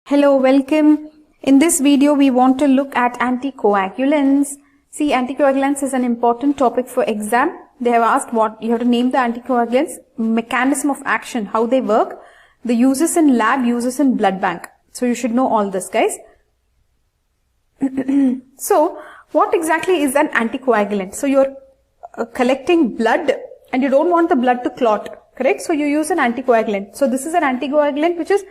Hello, welcome. In this video, we want to look at anticoagulants. See, anticoagulants is an important topic for exam. They have asked what you have to name the anticoagulants, mechanism of action, how they work, the uses in lab, uses in blood bank. So you should know all this, guys. So, what exactly is an anticoagulant? So you're collecting blood and you don't want the blood to clot, correct? So you use an anticoagulant. So this is an anticoagulant which is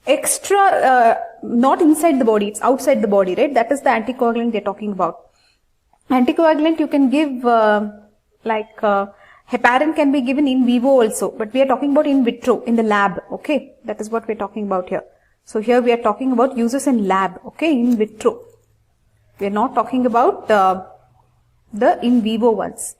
extra, not inside the body, it's outside the body, right? That is the anticoagulant they're talking about. Anticoagulant you can give heparin can be given in vivo also, but we are talking about in vitro, in the lab, okay? That is what we're talking about here. So here we are talking about uses in lab, okay, in vitro. We are not talking about the in vivo ones.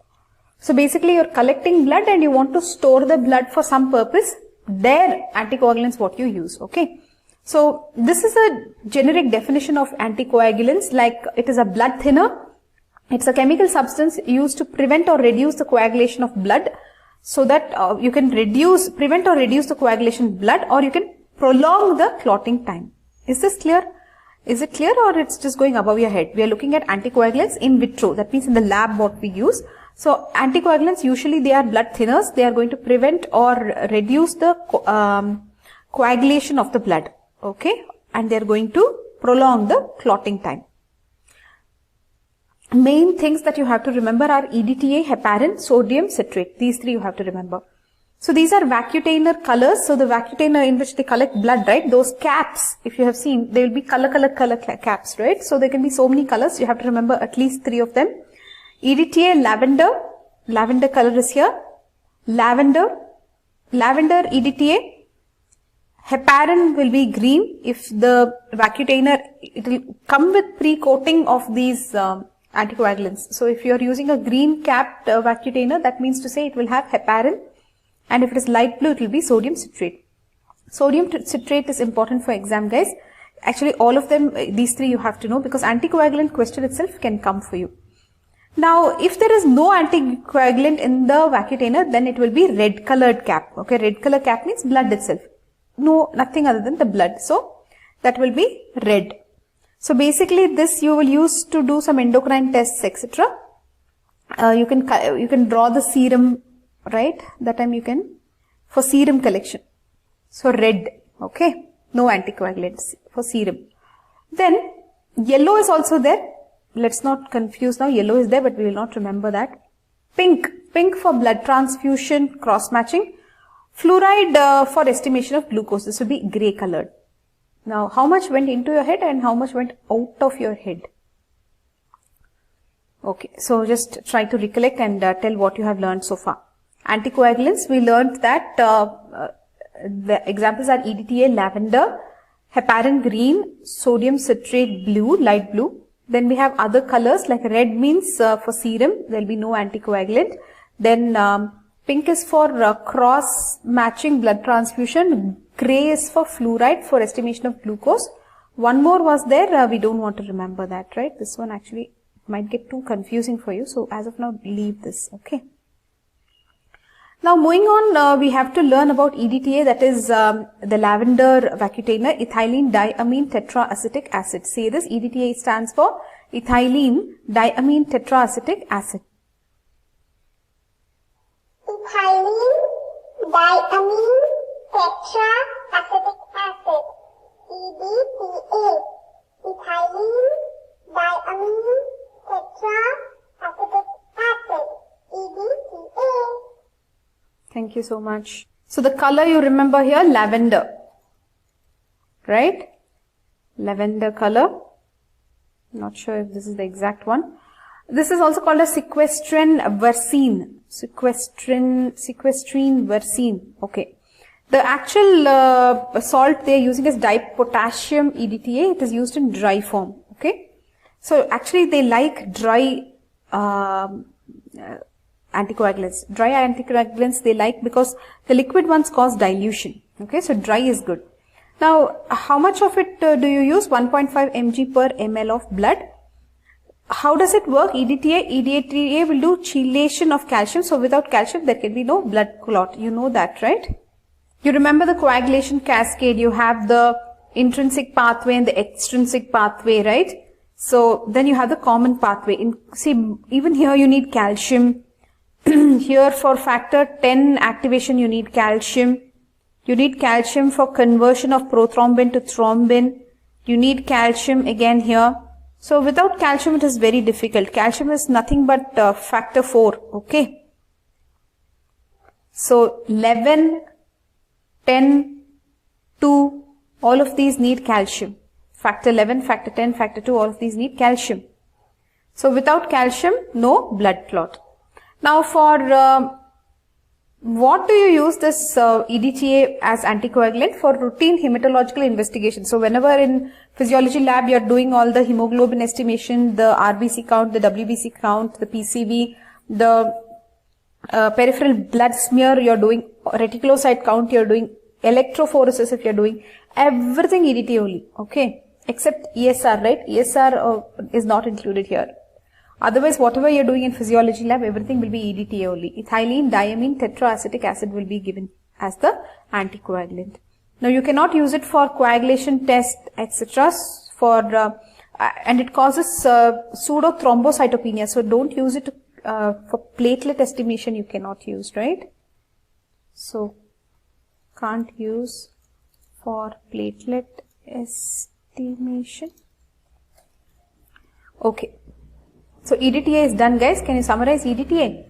So basically you're collecting blood and you want to store the blood for some purpose. There, anticoagulants what you use, okay. So this is a generic definition of anticoagulants, like it is a blood thinner. It's a chemical substance used to prevent or reduce the coagulation of blood, so that you can prevent or reduce the coagulation of blood, or you can prolong the clotting time. Is this clear? Is it clear, or it's just going above your head? We are looking at anticoagulants in vitro, that means in the lab what we use. So anticoagulants, usually they are blood thinners. They are going to prevent or reduce the coagulation of the blood, okay, and they are going to prolong the clotting time. Main things that you have to remember are EDTA, heparin, sodium citrate. These three you have to remember. So these are vacutainer colors. So the vacutainer in which they collect blood, right? Those caps, if you have seen, they will be color caps, right? So there can be so many colors. You have to remember at least 3 of them. EDTA, lavender color is here. Lavender EDTA. Heparin will be green. If the vacutainer, it will come with pre-coating of these anticoagulants. So if you are using a green capped vacutainer, that means to say it will have heparin. And if it is light blue, it will be sodium citrate. Sodium citrate is important for exam, guys. Actually, all of them, these 3 you have to know, because anticoagulant question itself can come for you. Now, if there is no anticoagulant in the vacutainer, then it will be red colored cap. Okay, red color cap means blood itself. No, nothing other than the blood. So, that will be red. So, basically this you will use to do some endocrine tests, etc. You can draw the serum, right? That time you can, for serum collection. So, red, okay. No anticoagulants for serum. Then, yellow is also there. Let's not confuse now. Yellow is there, but we will not remember that. Pink for blood transfusion, cross-matching. Fluoride for estimation of glucose. This will be grey colored. Now, how much went into your head and how much went out of your head? Okay, so just try to recollect and tell what you have learned so far. Anticoagulants, we learned that the examples are EDTA, lavender, heparin green, sodium citrate blue, light blue. Then we have other colors, like red means for serum, there will be no anticoagulant. Then pink is for cross-matching blood transfusion. Grey is for fluoride for estimation of glucose. One more was there, we don't want to remember that, right? This one actually might get too confusing for you. So as of now, leave this, okay? Now moving on, we have to learn about EDTA, that is the lavender vacutainer, ethylene diamine tetraacetic acid. Say this, EDTA stands for ethylene diamine tetraacetic acid. Ethylene diamine tetraacetic acid, EDTA. Ethylene diamine tetraacetic acid, EDTA. Thank you so much. So the color you remember here, lavender, right? Lavender color. Not sure if this is the exact one. This is also called a sequestrin versene. Sequestrin versene. Okay. The actual salt they are using is dipotassium EDTA. It is used in dry form. Okay. So actually they like dry anticoagulants. Dry anticoagulants they like because the liquid ones cause dilution. Okay, so dry is good. Now, how much of it do you use? 1.5 mg per ml of blood. How does it work? EDTA will do chelation of calcium. So without calcium, there can be no blood clot. You know that, right? You remember the coagulation cascade. You have the intrinsic pathway and the extrinsic pathway, right? So then you have the common pathway. See, even here you need calcium. Here for factor 10 activation you need calcium. You need calcium for conversion of prothrombin to thrombin. You need calcium again here. So without calcium it is very difficult. Calcium is nothing but factor 4. Okay. So 11, 10, 2, all of these need calcium. Factor 11, factor 10, factor 2, all of these need calcium. So without calcium, no blood clot. Now for what do you use this EDTA as anticoagulant? For routine hematological investigation. So whenever in physiology lab you are doing all the hemoglobin estimation, the RBC count, the WBC count, the PCV, the peripheral blood smear you are doing, reticulocyte count you are doing, electrophoresis if you are doing, everything EDTA only, okay, except ESR, right? ESR is not included here. Otherwise, whatever you are doing in physiology lab, everything will be EDTA only. Ethylene diamine tetraacetic acid will be given as the anticoagulant. Now, you cannot use it for coagulation test, etc. And it causes pseudo thrombocytopenia. So, don't use it for platelet estimation. You cannot use, right? So, can't use for platelet estimation. Okay. So EDTA is done, guys. Can you summarize EDTA?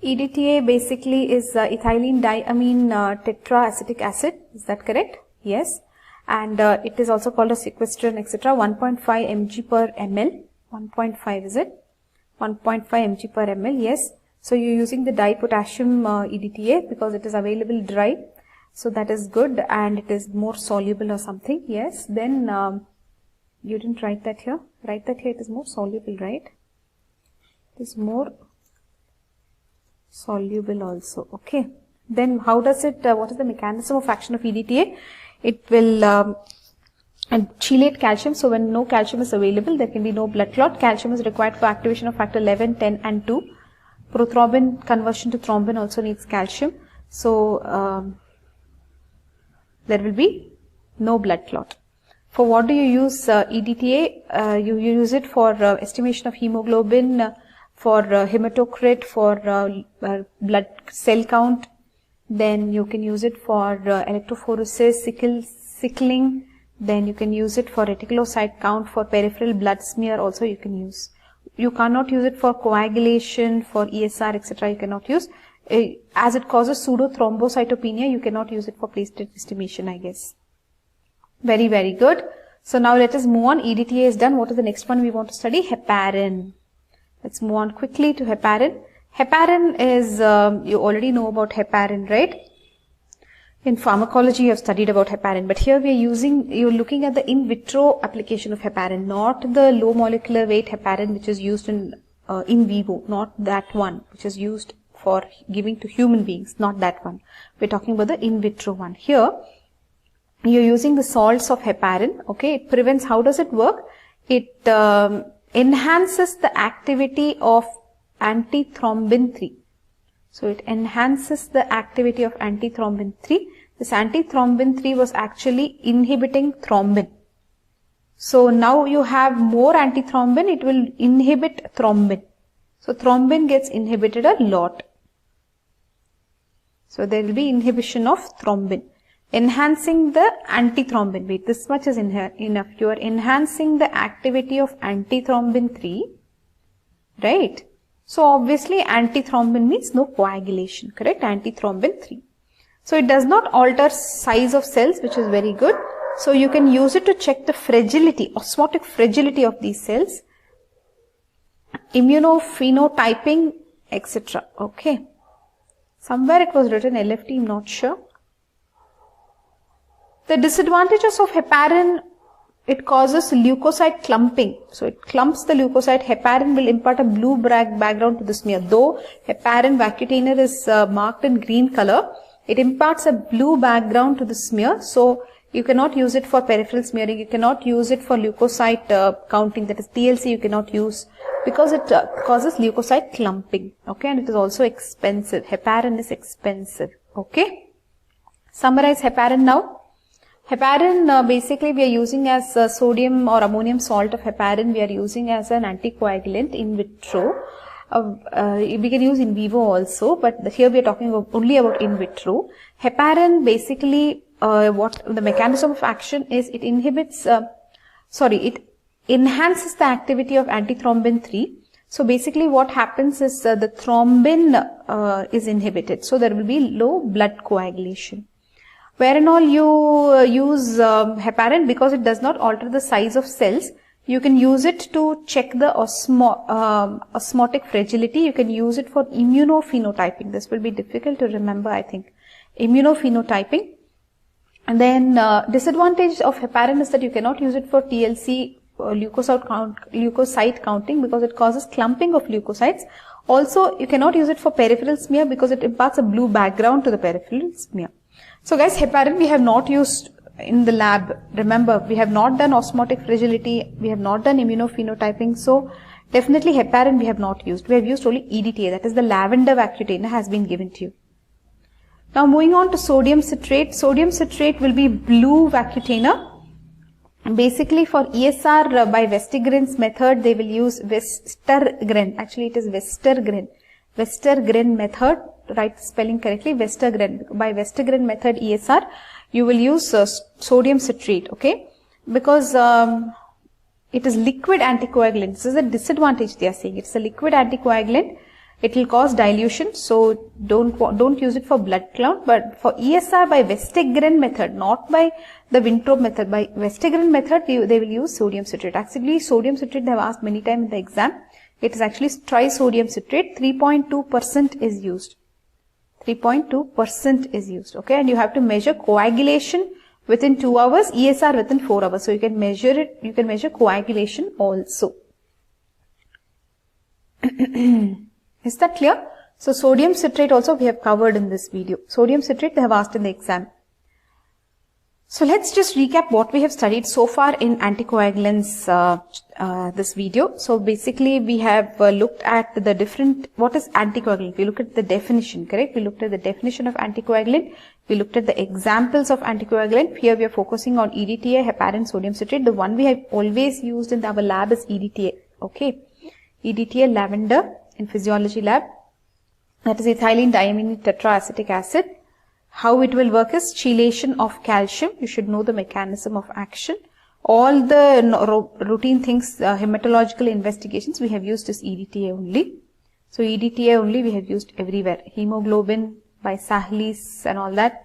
EDTA basically is ethylene diamine tetraacetic acid. Is that correct? Yes. And it is also called a sequestrin, etc. 1.5 mg per ml. 1.5 is it? 1.5 mg per ml. Yes. So you're using the dipotassium EDTA because it is available dry. So that is good, and it is more soluble or something. Yes. Then you didn't write that here. Write that here. It is more soluble, right? Is more soluble also. Okay. Then how does it, what is the mechanism of action of EDTA? It will chelate calcium. So when no calcium is available, there can be no blood clot. Calcium is required for activation of factor 11, 10 and 2. Prothrombin conversion to thrombin also needs calcium. So there will be no blood clot. For what do you use EDTA? You use it for estimation of hemoglobin, for hematocrit, for blood cell count. Then you can use it for electrophoresis, sickling. Then you can use it for reticulocyte count, for peripheral blood smear also you can use. You cannot use it for coagulation, for ESR, etc. You cannot use. As it causes pseudo thrombocytopenia, you cannot use it for platelet estimation, I guess. Very, very good. So now let us move on. EDTA is done. What is the next one we want to study? Heparin. Let's move on quickly to heparin. Heparin is, you already know about heparin, right? In pharmacology, you have studied about heparin, but here we are you're looking at the in vitro application of heparin, not the low molecular weight heparin which is used in vivo, not that one which is used for giving to human beings, not that one. We're talking about the in vitro one. Here, you're using the salts of heparin, okay? It prevents, how does it work? It enhances the activity of antithrombin 3. So it enhances the activity of antithrombin 3. This antithrombin 3 was actually inhibiting thrombin. So now you have more antithrombin, it will inhibit thrombin. So thrombin gets inhibited a lot. So there will be inhibition of thrombin. Enhancing the antithrombin. Wait, this much is enough. You are enhancing the activity of antithrombin 3. Right? So obviously antithrombin means no coagulation. Correct? Antithrombin 3. So it does not alter size of cells, which is very good. So you can use it to check the fragility, osmotic fragility of these cells. Immunophenotyping, etc. Okay. Somewhere it was written LFT, I'm not sure. The disadvantages of heparin, it causes leukocyte clumping. So it clumps the leukocyte. Heparin will impart a blue background to the smear. Though heparin Vacutainer is marked in green color, it imparts a blue background to the smear. So you cannot use it for peripheral smearing. You cannot use it for leukocyte counting. That is TLC you cannot use because it causes leukocyte clumping. Okay, and it is also expensive. Heparin is expensive. Okay. Summarize heparin now. Heparin, basically we are using as sodium or ammonium salt of heparin, we are using as an anticoagulant in vitro. We can use in vivo also, but here we are talking only about in vitro. Heparin basically, what the mechanism of action is, it inhibits, it enhances the activity of antithrombin 3. So basically what happens is the thrombin is inhibited. So there will be low blood coagulation. Where and all you use heparin, because it does not alter the size of cells, you can use it to check the osmotic fragility. You can use it for immunophenotyping. This will be difficult to remember, I think. Immunophenotyping. And then disadvantage of heparin is that you cannot use it for TLC leukocyte counting because it causes clumping of leukocytes. Also, you cannot use it for peripheral smear because it imparts a blue background to the peripheral smear. So guys, heparin we have not used in the lab. Remember, we have not done osmotic fragility, we have not done immunophenotyping. So definitely heparin we have not used. We have used only EDTA, that is the lavender Vacutainer has been given to you. Now moving on to sodium citrate. Sodium citrate will be blue Vacutainer. Basically for ESR by Westergren's method, they will use Westergren. Actually it is Westergren. Westergren method, write spelling correctly, Westergren. By Westergren method ESR, you will use sodium citrate, okay? Because it is liquid anticoagulant. This is a disadvantage they are saying. It's a liquid anticoagulant. It will cause dilution, so don't use it for blood clot. But for ESR by Westergren method, not by the Winthrop method, by Westergren method, they will use sodium citrate. Actually, sodium citrate they have asked many times in the exam. It is actually trisodium citrate. 3.2% is used. 3.2% is used. Okay, and you have to measure coagulation within 2 hours, ESR within 4 hours. So you can measure it. You can measure coagulation also. Is that clear? So sodium citrate also we have covered in this video. Sodium citrate they have asked in the exam. So let's just recap what we have studied so far in anticoagulants this video. So basically we have looked at the different, what is anticoagulant? We looked at the definition, correct? We looked at the definition of anticoagulant. We looked at the examples of anticoagulant. Here we are focusing on EDTA, heparin, sodium citrate. The one we have always used in our lab is EDTA, okay? EDTA lavender in physiology lab. That is ethylene diamine tetraacetic acid. How it will work is chelation of calcium. You should know the mechanism of action. All the routine things, hematological investigations we have used is EDTA only. So EDTA only we have used everywhere. Hemoglobin by Sahlis and all that.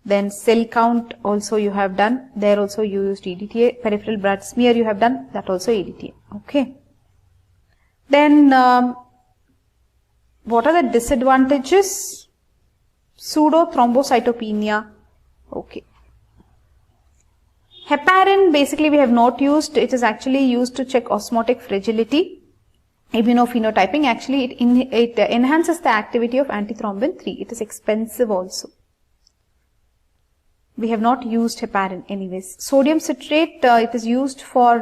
Then cell count also you have done. There also you used EDTA. Peripheral blood smear you have done. That also EDTA. Okay. Then what are the disadvantages? Pseudo-thrombocytopenia. Okay. Heparin basically we have not used. It is actually used to check osmotic fragility. Immunophenotyping, actually it enhances the activity of antithrombin 3. It is expensive also. We have not used heparin anyways. Sodium citrate, it is used for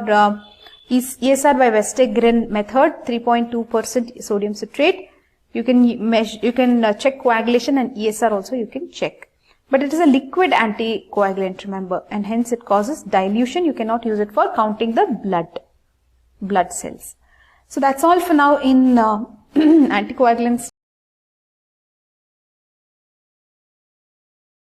ESR by Westergren method, 3.2% sodium citrate. You can measure, you can check coagulation, and ESR also you can check. But it is a liquid anticoagulant, remember, and hence it causes dilution. You cannot use it for counting the blood cells. So that's all for now in anticoagulants.